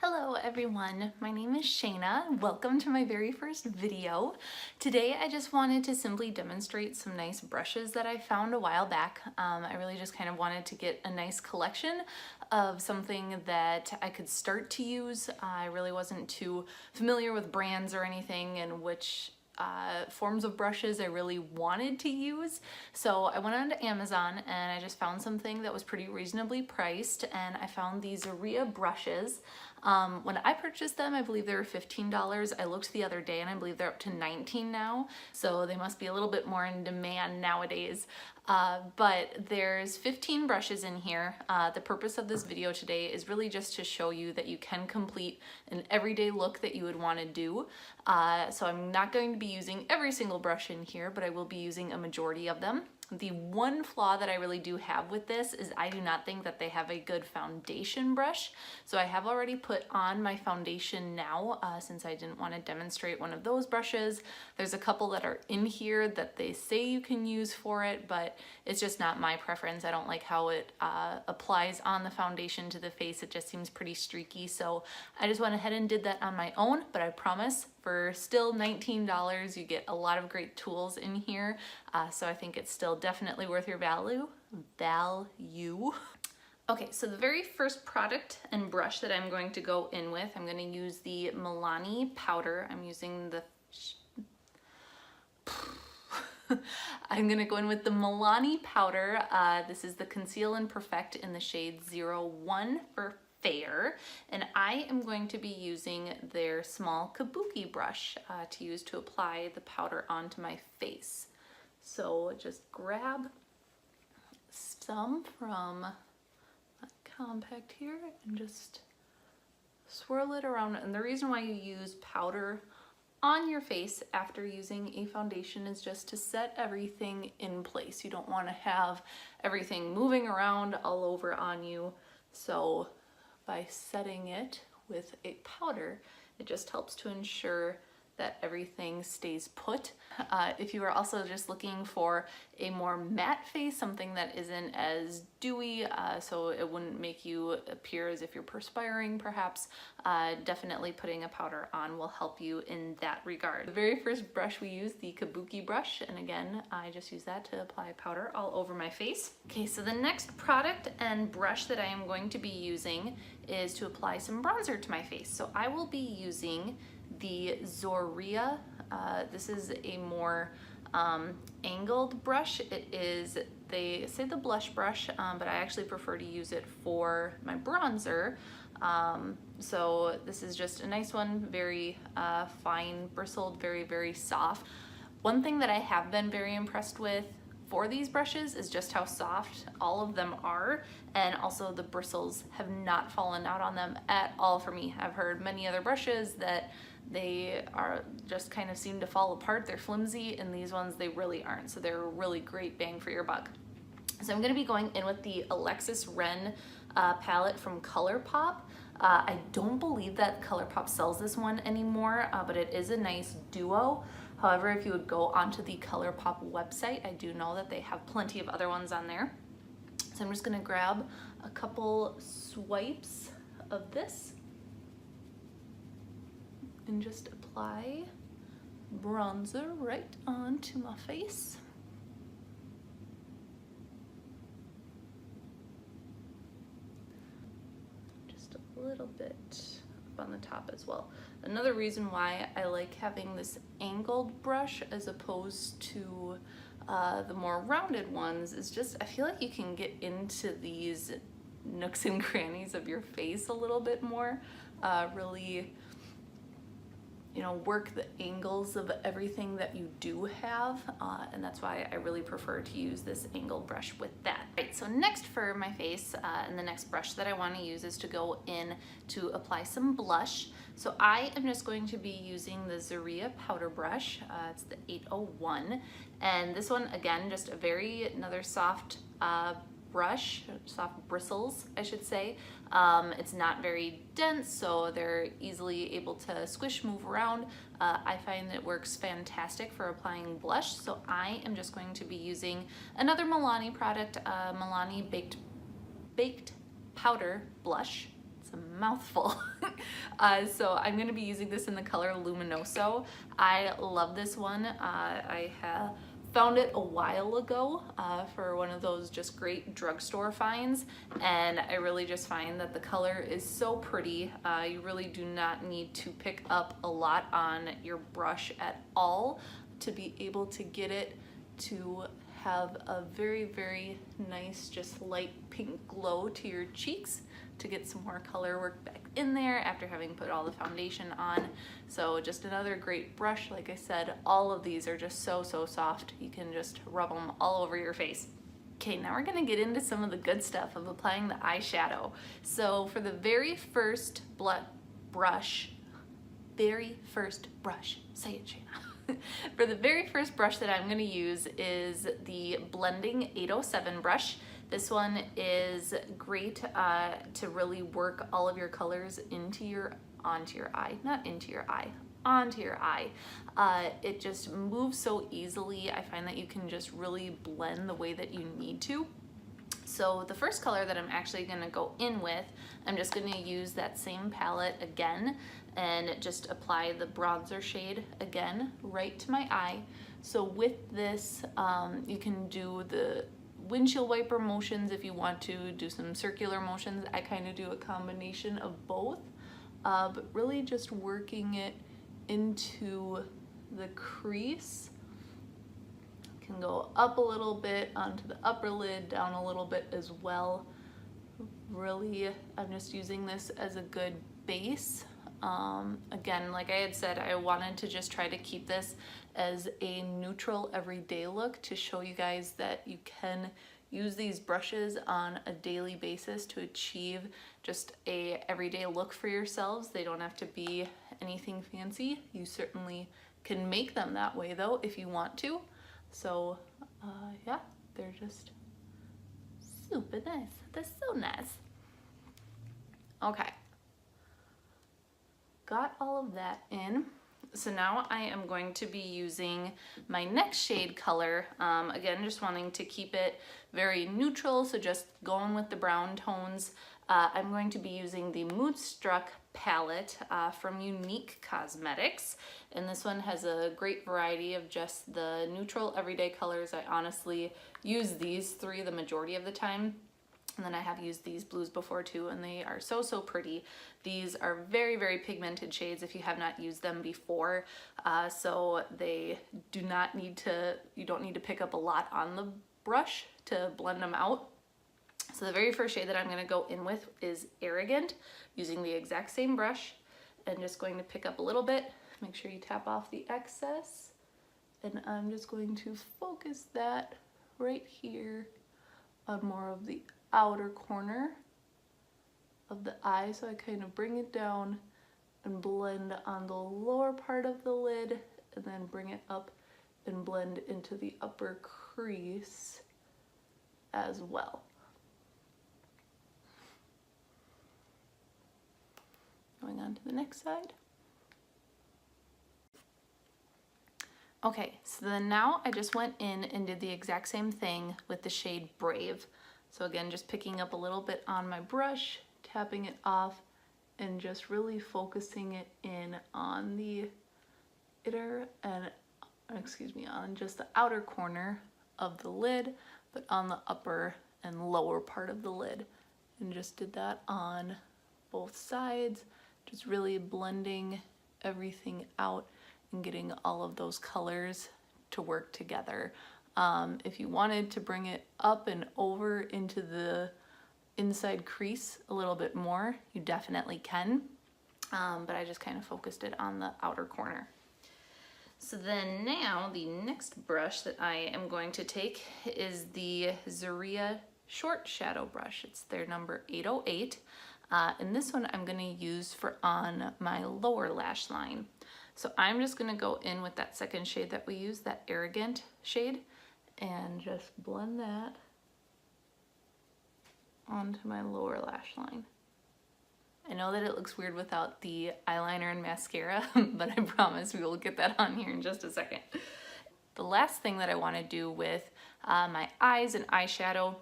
Hello everyone, my name is Shayna. Welcome to my very first video. Today I just wanted to simply demonstrate some nice brushes that I found a while back. I really just kind of wanted to get a nice collection of something that I could start to use. I really wasn't too familiar with brands or anything and which forms of brushes I really wanted to use. So I went onto Amazon and I just found something that was pretty reasonably priced, and I found these Zoreya brushes. When I purchased them, I believe they were $15. I looked the other day and I believe they're up to $19 now. So they must be a little bit more in demand nowadays. But there's 15 brushes in here. The purpose of this video today is really just to show you that you can complete an everyday look that you would want to do. So I'm not going to be using every single brush in here, but I will be using a majority of them. The one flaw that I really do have with this is I do not think that they have a good foundation brush. So I have already put on my foundation now since I didn't want to demonstrate one of those brushes. There's a couple that are in here that they say you can use for it, but it's just not my preference. I don't like how it applies on the foundation to the face. It just seems pretty streaky. So I just went ahead and did that on my own, but I promise for still $19, you get a lot of great tools in here. So I think it's still definitely worth your value. Okay, so the very first product and brush that I'm going to go in with, I'm going to use the Milani powder. I'm using the I'm gonna go in with the Milani powder. This is the Conceal and Perfect in the shade 01 for Fair, and I am going to be using their small kabuki brush to use to apply the powder onto my face. So just grab some from that compact here and just swirl it around. And the reason why you use powder on your face after using a foundation is just to set everything in place. You don't want to have everything moving around all over on you. So by setting it with a powder, it just helps to ensure that everything stays put. If you are also just looking for a more matte face, something that isn't as dewy, so it wouldn't make you appear as if you're perspiring perhaps, definitely putting a powder on will help you in that regard. The very first brush we use, the kabuki brush, and again, I just use that to apply powder all over my face. Okay, so the next product and brush that I am going to be using is to apply some bronzer to my face. So I will be using the Zoreya. This is a more angled brush. It is, they say the blush brush, but I actually prefer to use it for my bronzer. So this is just a nice one, very fine bristled, very, very soft. One thing that I have been very impressed with for these brushes is just how soft all of them are, and also the bristles have not fallen out on them at all for me. I've heard many other brushes that they are just kind of seem to fall apart. They're flimsy, and these ones, they really aren't. So they're a really great bang for your buck. So I'm gonna be going in with the Alexis Ren palette from ColourPop. I don't believe that ColourPop sells this one anymore, but it is a nice duo. However, if you would go onto the ColourPop website, I do know that they have plenty of other ones on there. So I'm just gonna grab a couple swipes of this and just apply bronzer right onto my face. Just a little bit up on the top as well. Another reason why I like having this angled brush as opposed to the more rounded ones is just, I feel like you can get into these nooks and crannies of your face a little bit more, really, you know, work the angles of everything that you do have, and that's why I really prefer to use this angled brush with that. Right, so next for my face, and the next brush that I want to use is to go in to apply some blush. So I am just going to be using the Zoreya powder brush. It's the 801, and this one, again, just another soft brush, soft bristles, I should say. It's not very dense, so they're easily able to squish, move around. I find that it works fantastic for applying blush, so I am just going to be using another Milani product, Milani Baked Powder Blush. It's a mouthful. So I'm going to be using this in the color Luminoso. I love this one. I have found it a while ago for one of those just great drugstore finds, and I really just find that the color is so pretty. You really do not need to pick up a lot on your brush at all to be able to get it to have a very, very nice, just light pink glow to your cheeks, to get some more color work back in there after having put all the foundation on. So just another great brush. Like I said, all of these are just so soft. You can just rub them all over your face. Okay, now we're gonna get into some of the good stuff of applying the eyeshadow. So for the very first brush, say it, Shayna. For the very first brush that I'm gonna use is the Blending 807 brush. This one is great to really work all of your colors onto your eye. It just moves so easily. I find that you can just really blend the way that you need to. So the first color that I'm actually gonna go in with, I'm just gonna use that same palette again and just apply the bronzer shade again right to my eye. So with this, you can do the windshield wiper motions if you want to do some circular motions. I kind of do a combination of both, but really just working it into the crease. Can go up a little bit onto the upper lid, down a little bit as well. Really, I'm just using this as a good base. Again, like I had said, I wanted to just try to keep this as a neutral everyday look to show you guys that you can use these brushes on a daily basis to achieve just a everyday look for yourselves. They don't have to be anything fancy. You certainly can make them that way though if you want to. So yeah, they're just super nice. They're so nice. Okay. Got all of that in. So now I am going to be using my next shade color. Again, just wanting to keep it very neutral, so just going with the brown tones. I'm going to be using the Moodstruck palette from Unique Cosmetics. And this one has a great variety of just the neutral everyday colors. I honestly use these three the majority of the time. And then I have used these blues before too, and they are so pretty. These are very pigmented shades if you have not used them before. So they do not need to, you don't need to pick up a lot on the brush to blend them out. So the very first shade that I'm gonna go in with is Arrogant, using the exact same brush, and just going to pick up a little bit. Make sure you tap off the excess. And I'm just going to focus that right here on more of the outer corner of the eye. So I kind of bring it down and blend on the lower part of the lid, and then bring it up and blend into the upper crease as well. Going on to the next side. Okay, so then now I just went in and did the exact same thing with the shade Brave. So again, just picking up a little bit on my brush, tapping it off, and just really focusing it in on the on just the outer corner of the lid, but on the upper and lower part of the lid. And just did that on both sides, just really blending everything out and getting all of those colors to work together. If you wanted to bring it up and over into the inside crease a little bit more, you definitely can, but I just kind of focused it on the outer corner. So then now the next brush that I am going to take is the Zoreya Short Shadow Brush. It's their number 808, and this one I'm going to use for on my lower lash line. So I'm just going to go in with that second shade that we used, that Arrogant shade, and just blend that onto my lower lash line. I know that it looks weird without the eyeliner and mascara, but I promise we will get that on here in just a second. The last thing that I want to do with my eyes and eyeshadow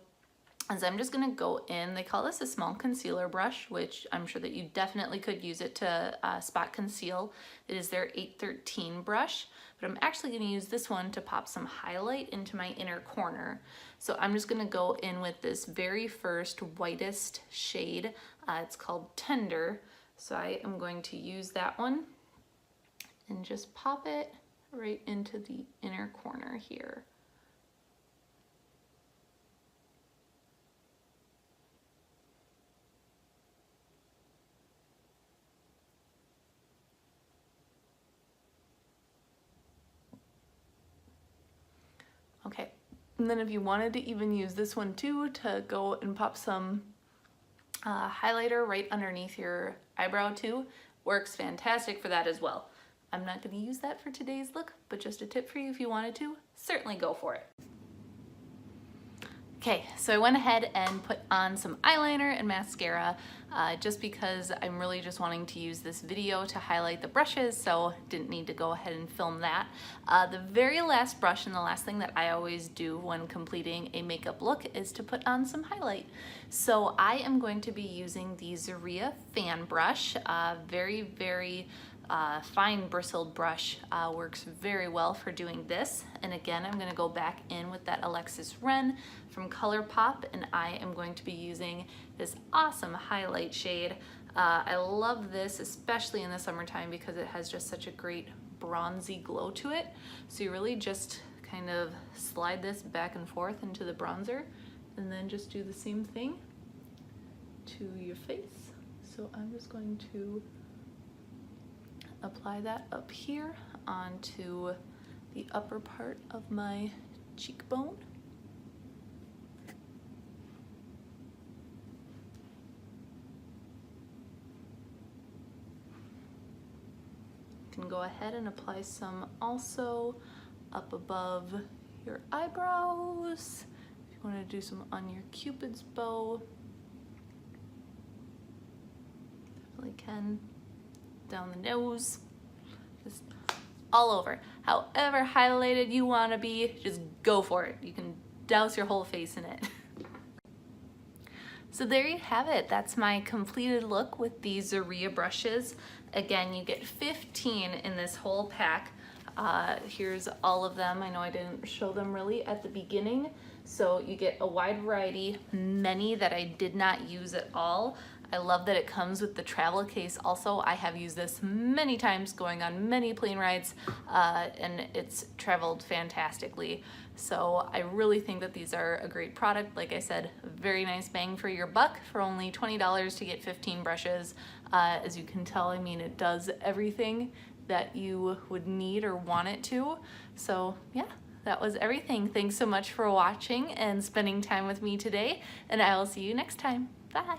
is I'm just gonna go in, they call this a small concealer brush, which I'm sure that you definitely could use it to spot conceal. It is their 813 brush, but I'm actually gonna use this one to pop some highlight into my inner corner. So I'm just gonna go in with this very first whitest shade. It's called Tender. So I am going to use that one and just pop it right into the inner corner here. Okay, and then if you wanted to even use this one too to go and pop some highlighter right underneath your eyebrow too, works fantastic for that as well. I'm not going to use that for today's look, but just a tip for you if you wanted to, certainly go for it. Okay, so I went ahead and put on some eyeliner and mascara just because I'm really just wanting to use this video to highlight the brushes, so didn't need to go ahead and film that. The very last brush and the last thing that I always do when completing a makeup look is to put on some highlight. So I am going to be using the Zoreya fan brush, very fine bristled brush, works very well for doing this. And again, I'm going to go back in with that Alexis Ren from ColourPop, and I am going to be using this awesome highlight shade. I love this, especially in the summertime, because it has just such a great bronzy glow to it. So you really just kind of slide this back and forth into the bronzer, and then just do the same thing to your face. So I'm just going to apply that up here onto the upper part of my cheekbone. You can go ahead and apply some also up above your eyebrows. If you want to do some on your Cupid's bow, definitely can. Down the nose, just all over. However highlighted you want to be, just go for it. You can douse your whole face in it. So there you have it. That's my completed look with these Zoreya brushes. Again, you get 15 in this whole pack. Here's all of them. I know I didn't show them really at the beginning. So you get a wide variety, many that I did not use at all. I love that it comes with the travel case also. I have used this many times going on many plane rides, and it's traveled fantastically. So I really think that these are a great product. Like I said, very nice bang for your buck for only $20 to get 15 brushes. As you can tell, I mean, it does everything that you would need or want it to. So yeah, that was everything. Thanks so much for watching and spending time with me today, and I will see you next time. Bye.